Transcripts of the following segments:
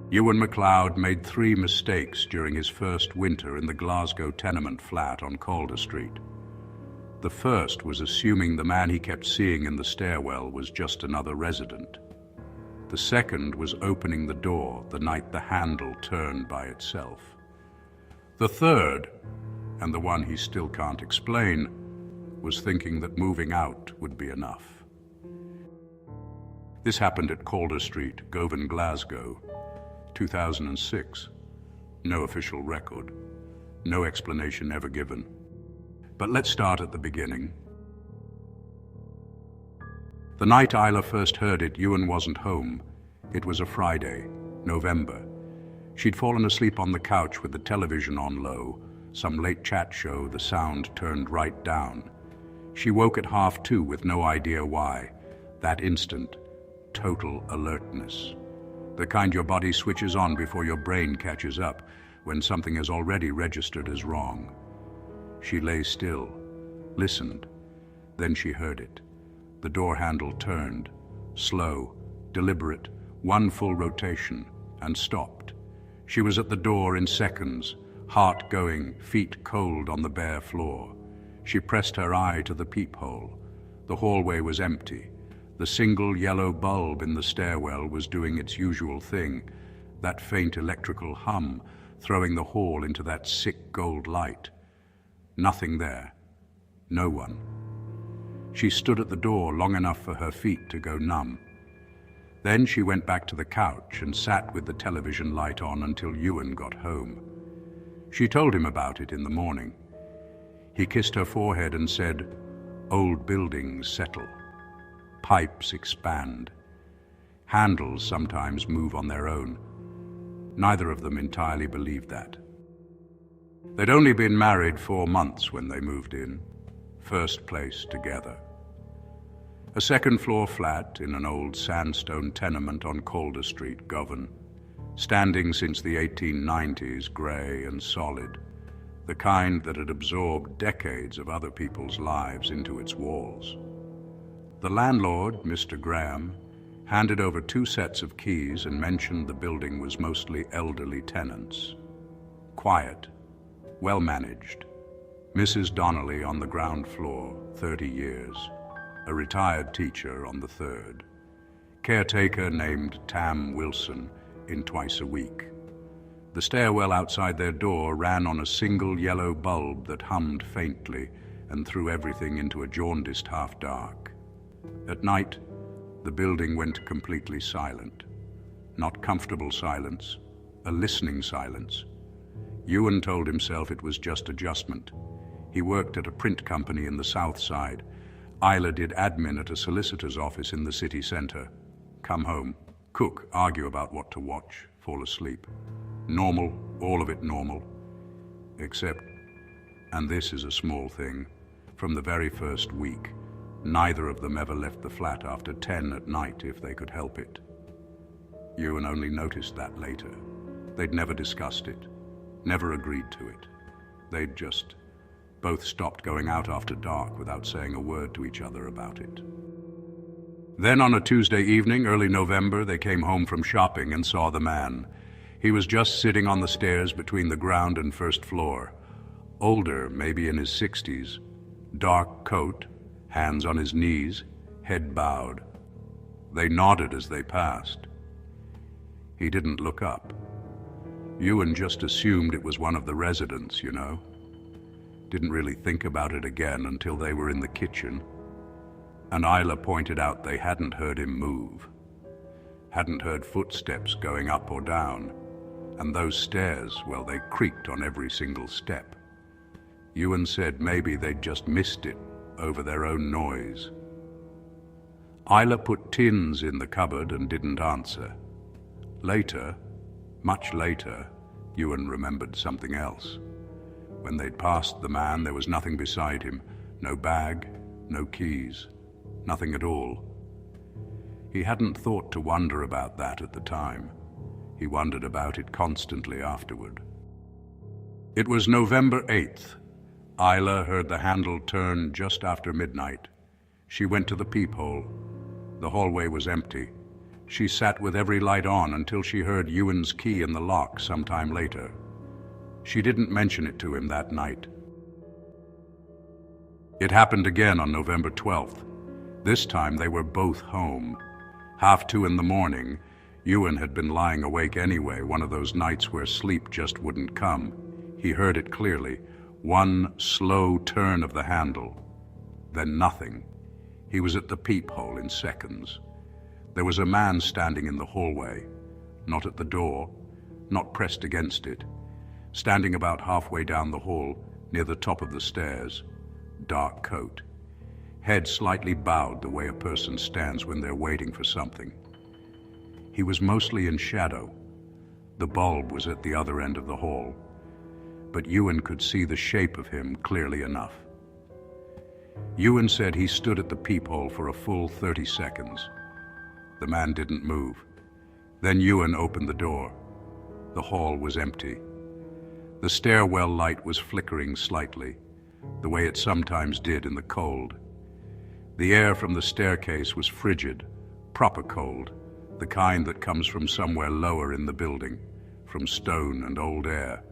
Ewan MacLeod made 3 mistakes during his first winter in the Glasgow tenement flat on Calder Street. The first was assuming the man he kept seeing in the stairwell was just another resident. The second was opening the door the night the handle turned by itself. The third, and the one he still can't explain, was thinking that moving out would be enough. This happened at Calder Street, Govan, Glasgow, 2006. No official record. No explanation ever given. But let's start at the beginning. The night Isla first heard it, Ewan wasn't home. It was a Friday, November. She'd fallen asleep on the couch with the television on low, some late chat show, the sound turned right down. She woke at 2:30 with no idea why. That instant, total alertness. The kind your body switches on before your brain catches up when something is already registered as wrong. She lay still, listened. Then she heard it. The door handle turned, slow, deliberate, 1 full rotation, and stopped. She was at the door in seconds, heart going, feet cold on the bare floor. She pressed her eye to the peephole. The hallway was empty. The single yellow bulb in the stairwell was doing its usual thing, that faint electrical hum, throwing the hall into that sick gold light. Nothing there. No one. She stood at the door long enough for her feet to go numb. Then she went back to the couch and sat with the television light on until Ewan got home. She told him about it in the morning. He kissed her forehead and said, "Old buildings settle. Pipes expand. Handles sometimes move on their own." Neither of them entirely believed that. They'd only been married 4 months when they moved in. First place together. A second-floor flat in an old sandstone tenement on Calder Street, Govan. Standing since the 1890s, grey and solid. The kind that had absorbed decades of other people's lives into its walls. The landlord, Mr. Graham, handed over 2 sets of keys and mentioned the building was mostly elderly tenants. Quiet, well managed. Mrs. Donnelly on the ground floor, 30 years. A retired teacher on the 3rd. Caretaker named Tam Wilson in twice a week. The stairwell outside their door ran on a single yellow bulb that hummed faintly and threw everything into a jaundiced half-dark. At night, the building went completely silent. Not comfortable silence, a listening silence. Ewan told himself it was just adjustment. He worked at a print company in the South Side. Isla did admin at a solicitor's office in the city center. Come home, cook, argue about what to watch, fall asleep. Normal, all of it normal. Except, and this is a small thing, from the very first week, neither of them ever left the flat after 10 at night if they could help it. Ewan only noticed that later. They'd never discussed it, never agreed to it. They'd just both stopped going out after dark without saying a word to each other about it. Then on a Tuesday evening, early November, they came home from shopping and saw the man. He was just sitting on the stairs between the ground and first floor. Older, maybe in his 60s. Dark coat, hands on his knees, head bowed. They nodded as they passed. He didn't look up. Ewan just assumed it was one of the residents, you know. Didn't really think about it again until they were in the kitchen. And Isla pointed out they hadn't heard him move. Hadn't heard footsteps going up or down. And those stairs, well, they creaked on every single step. Ewan said maybe they'd just missed it over their own noise. Isla put tins in the cupboard and didn't answer. Later, much later, Ewan remembered something else. When they'd passed the man, there was nothing beside him. No bag, no keys, nothing at all. He hadn't thought to wonder about that at the time. He wondered about it constantly afterward. It was November 8th. Isla heard the handle turn just after midnight. She went to the peephole. The hallway was empty. She sat with every light on until she heard Ewan's key in the lock sometime later. She didn't mention it to him that night. It happened again on November 12th. This time they were both home. 2:30 in the morning, Ewan had been lying awake anyway, one of those nights where sleep just wouldn't come. He heard it clearly. One slow turn of the handle. Then nothing. He was at the peephole in seconds. There was a man standing in the hallway, not at the door, not pressed against it, standing about halfway down the hall, near the top of the stairs. Dark coat. Head slightly bowed the way a person stands when they're waiting for something. He was mostly in shadow. The bulb was at the other end of the hall, but Ewan could see the shape of him clearly enough. Ewan said he stood at the peephole for a full 30 seconds. The man didn't move. Then Ewan opened the door. The hall was empty. The stairwell light was flickering slightly, the way it sometimes did in the cold. The air from the staircase was frigid, proper cold, the kind that comes from somewhere lower in the building, from stone and old air.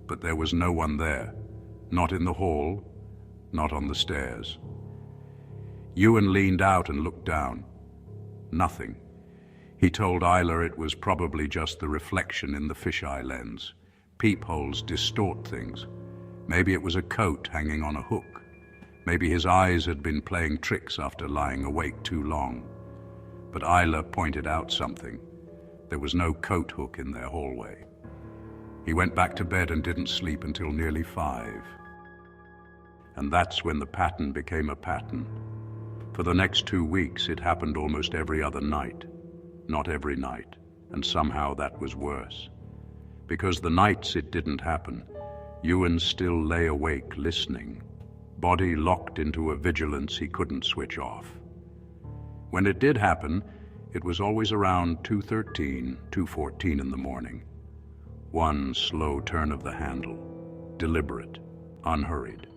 But there was no one there, not in the hall, not on the stairs. Ewan leaned out and looked down. Nothing. He told Isla it was probably just the reflection in the fisheye lens. Peepholes distort things. Maybe it was a coat hanging on a hook. Maybe his eyes had been playing tricks after lying awake too long. But Isla pointed out something. There was no coat hook in their hallway. He went back to bed and didn't sleep until nearly 5. And that's when the pattern became a pattern. For the next 2 weeks, it happened almost every other night. Not every night, and somehow that was worse. Because the nights it didn't happen, Ewan still lay awake listening, body locked into a vigilance he couldn't switch off. When it did happen, it was always around 2:13, 2:14 in the morning. One slow turn of the handle, deliberate, unhurried.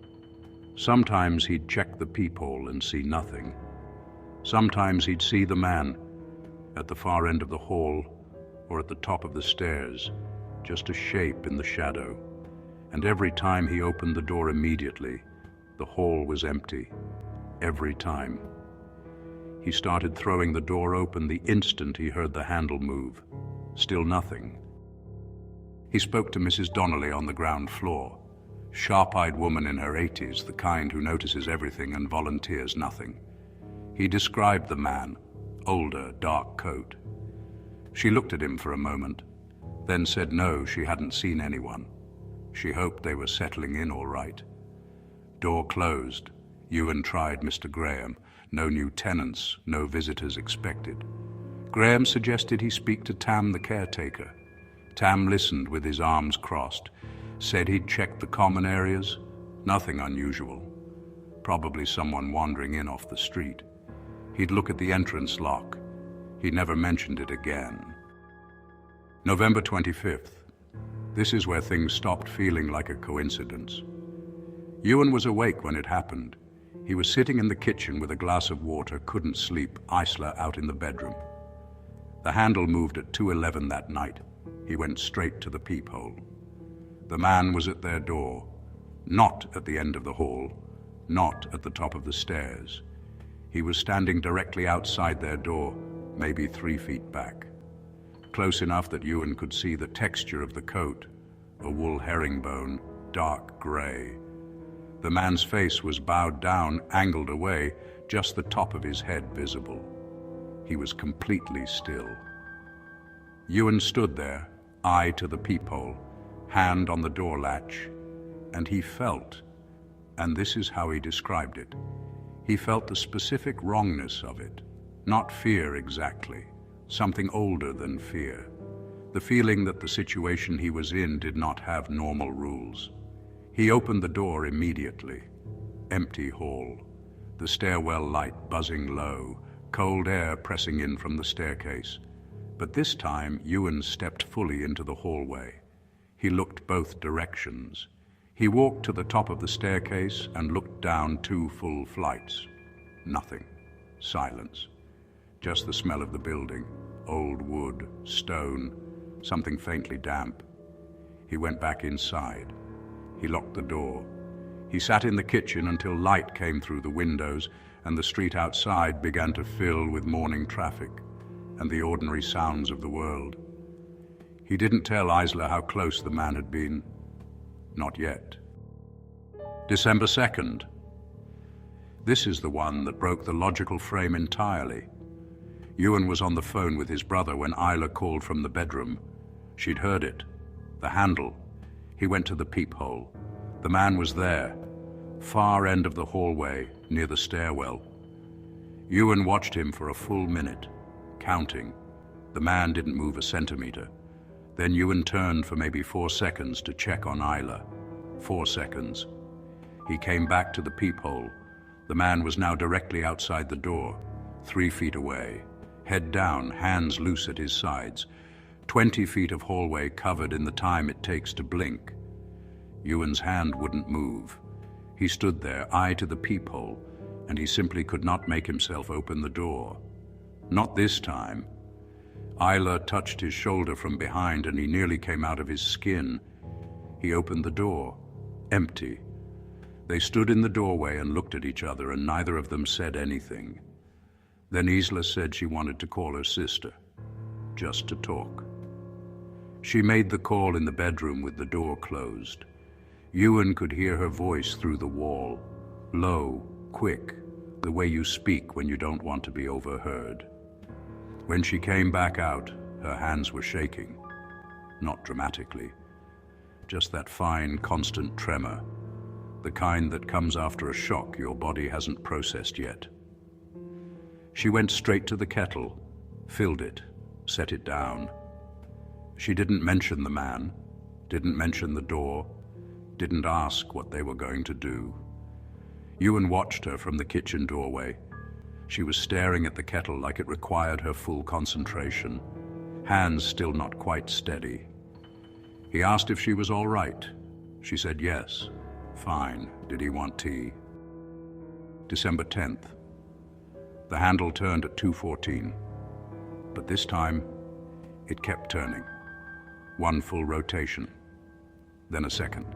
Sometimes he'd check the peephole and see nothing. Sometimes he'd see the man at the far end of the hall or at the top of the stairs, just a shape in the shadow. And every time he opened the door immediately, the hall was empty. Every time. He started throwing the door open the instant he heard the handle move. Still nothing. He spoke to Mrs. Donnelly on the ground floor. Sharp-eyed woman in her 80s, the kind who notices everything and volunteers nothing. He described the man, older, dark coat. She looked at him for a moment, then said no, she hadn't seen anyone. She hoped they were settling in all right. Door closed. Ewan tried Mr. Graham. No new tenants, no visitors expected. Graham suggested he speak to Tam, the caretaker. Tam listened with his arms crossed, said he'd checked the common areas. Nothing unusual. Probably someone wandering in off the street. He'd look at the entrance lock. He never mentioned it again. November 25th. This is where things stopped feeling like a coincidence. Ewan was awake when it happened. He was sitting in the kitchen with a glass of water, couldn't sleep, Isla out in the bedroom. The handle moved at 2:11 that night. He went straight to the peephole. The man was at their door, not at the end of the hall, not at the top of the stairs. He was standing directly outside their door, maybe 3 feet back. Close enough that Ewan could see the texture of the coat, a wool herringbone, dark gray. The man's face was bowed down, angled away, just the top of his head visible. He was completely still. Ewan stood there, eye to the peephole, hand on the door latch, and he felt, and this is how he described it, he felt the specific wrongness of it, not fear exactly, something older than fear, the feeling that the situation he was in did not have normal rules. He opened the door immediately. Empty hall, the stairwell light buzzing low, cold air pressing in from the staircase. But this time, Ewan stepped fully into the hallway. He looked both directions. He walked to the top of the staircase and looked down 2 full flights. Nothing. Silence. just the smell of the building, old wood, stone, something faintly damp. He went back inside. He locked the door. He sat in the kitchen until light came through the windows and the street outside began to fill with morning traffic and the ordinary sounds of the world. He didn't tell Isla how close the man had been. Not yet. December 2nd. This is the one that broke the logical frame entirely. Ewan was on the phone with his brother when Isla called from the bedroom. She'd heard it. The handle. He went to the peephole. The man was there, far end of the hallway, near the stairwell. Ewan watched him for a full minute, counting. The man didn't move a centimeter. Then Ewan turned for maybe 4 seconds to check on Isla. 4 seconds. He came back to the peephole. The man was now directly outside the door, 3 feet away, head down, hands loose at his sides, 20 feet of hallway covered in the time it takes to blink. Ewan's hand wouldn't move. He stood there, eye to the peephole, and he simply could not make himself open the door. Not this time. Isla touched his shoulder from behind and he nearly came out of his skin. He opened the door. Empty. They stood in the doorway and looked at each other, and neither of them said anything. Then Isla said she wanted to call her sister, just to talk. She made the call in the bedroom with the door closed. Ewan could hear her voice through the wall, low, quick, the way you speak when you don't want to be overheard. When she came back out, her hands were shaking. Not dramatically, just that fine, constant tremor, the kind that comes after a shock your body hasn't processed yet. She went straight to the kettle, filled it, set it down. She didn't mention the man, didn't mention the door, didn't ask what they were going to do. Ewan watched her from the kitchen doorway. She was staring at the kettle like it required her full concentration, hands still not quite steady. He asked if she was all right. She said yes. Fine. Did he want tea? December 10th. The handle turned at 2:14, but this time it kept turning. 1 full rotation, then a second,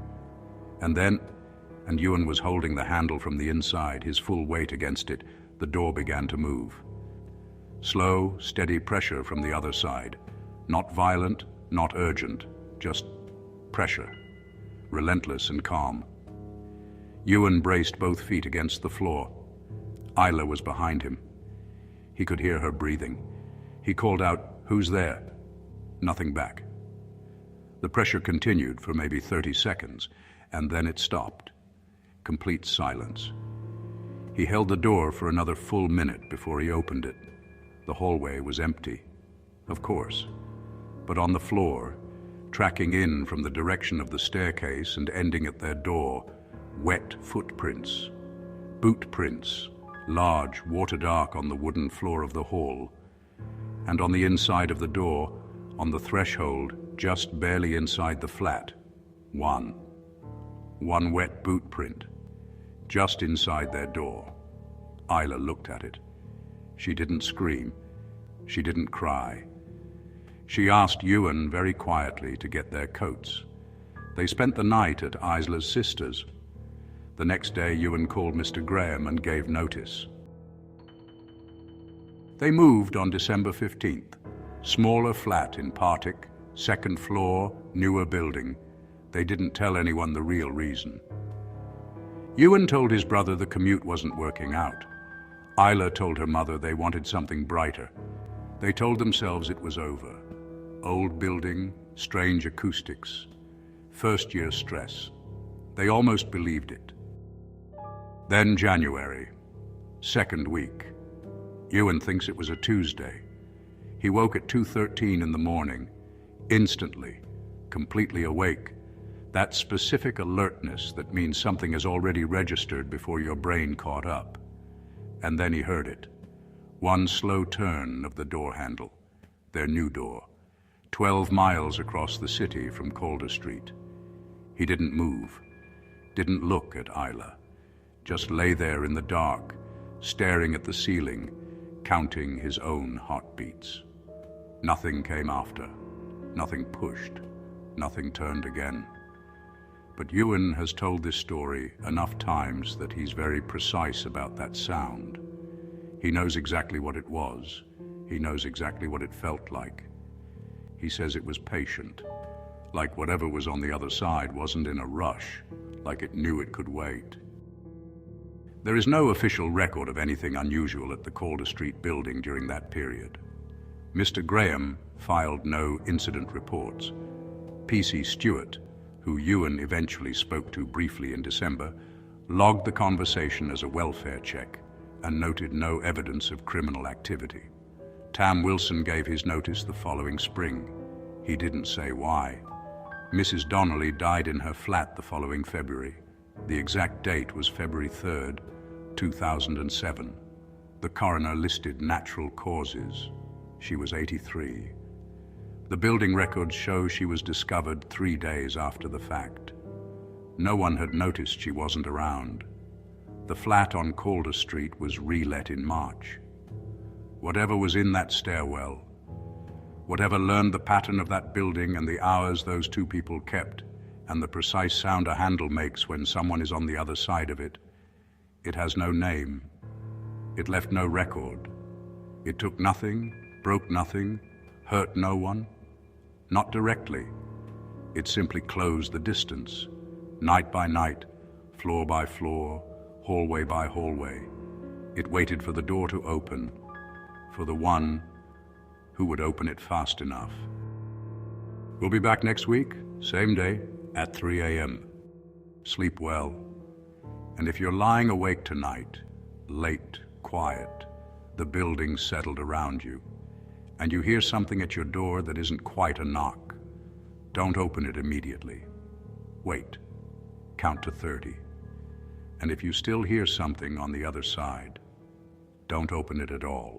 and Ewan was holding the handle from the inside, his full weight against it. The door began to move. Slow, steady pressure from the other side. Not violent, not urgent, just pressure, relentless and calm. Ewan braced both feet against the floor. Isla was behind him. He could hear her breathing. He called out, "Who's there?" Nothing back. The pressure continued for maybe 30 seconds, and then it stopped. Complete silence. He held the door for another full minute before he opened it. The hallway was empty, of course, but on the floor, tracking in from the direction of the staircase and ending at their door, wet footprints, boot prints, large, water-dark on the wooden floor of the hall, and on the inside of the door, on the threshold, just barely inside the flat, one wet boot print, just inside their door. Isla looked at it. She didn't scream. She didn't cry. She asked Ewan very quietly to get their coats. They spent the night at Isla's sister's. The next day, Ewan called Mr. Graham and gave notice. They moved on December 15th. Smaller flat in Partick, 2nd floor, newer building. They didn't tell anyone the real reason. Ewan told his brother the commute wasn't working out. Isla told her mother they wanted something brighter. They told themselves it was over. Old building, strange acoustics, first-year stress. They almost believed it. Then January, 2nd week. Ewan thinks it was a Tuesday. He woke at 2:13 in the morning, instantly, completely awake. That specific alertness that means something is already registered before your brain caught up. And then he heard it. One slow turn of the door handle, their new door, 12 miles across the city from Calder Street. He didn't move, didn't look at Isla, just lay there in the dark, staring at the ceiling, counting his own heartbeats. Nothing came after, nothing pushed, nothing turned again. But Ewan has told this story enough times that he's very precise about that sound. He knows exactly what it was. He knows exactly what it felt like. He says it was patient, like whatever was on the other side wasn't in a rush, like it knew it could wait. There is no official record of anything unusual at the Calder Street building during that period. Mr. Graham filed no incident reports. P.C. Stewart, who Ewan eventually spoke to briefly in December, logged the conversation as a welfare check and noted no evidence of criminal activity. Tam Wilson gave his notice the following spring. He didn't say why. Mrs. Donnelly died in her flat the following February. The exact date was February 3rd, 2007. The coroner listed natural causes. She was 83. The building records show she was discovered 3 days after the fact. No one had noticed she wasn't around. The flat on Calder Street was re-let in March. Whatever was in that stairwell, whatever learned the pattern of that building and the hours those two people kept, and the precise sound a handle makes when someone is on the other side of it, it has no name. It left no record. It took nothing, broke nothing, hurt no one. Not directly. It simply closed the distance, night by night, floor by floor, hallway by hallway. It waited for the door to open, for the one who would open it fast enough. We'll be back next week, same day, at 3 a.m. Sleep well. And if you're lying awake tonight, late, quiet, the building settled around you, and you hear something at your door that isn't quite a knock, don't open it immediately. Wait. Count to 30. And if you still hear something on the other side, don't open it at all.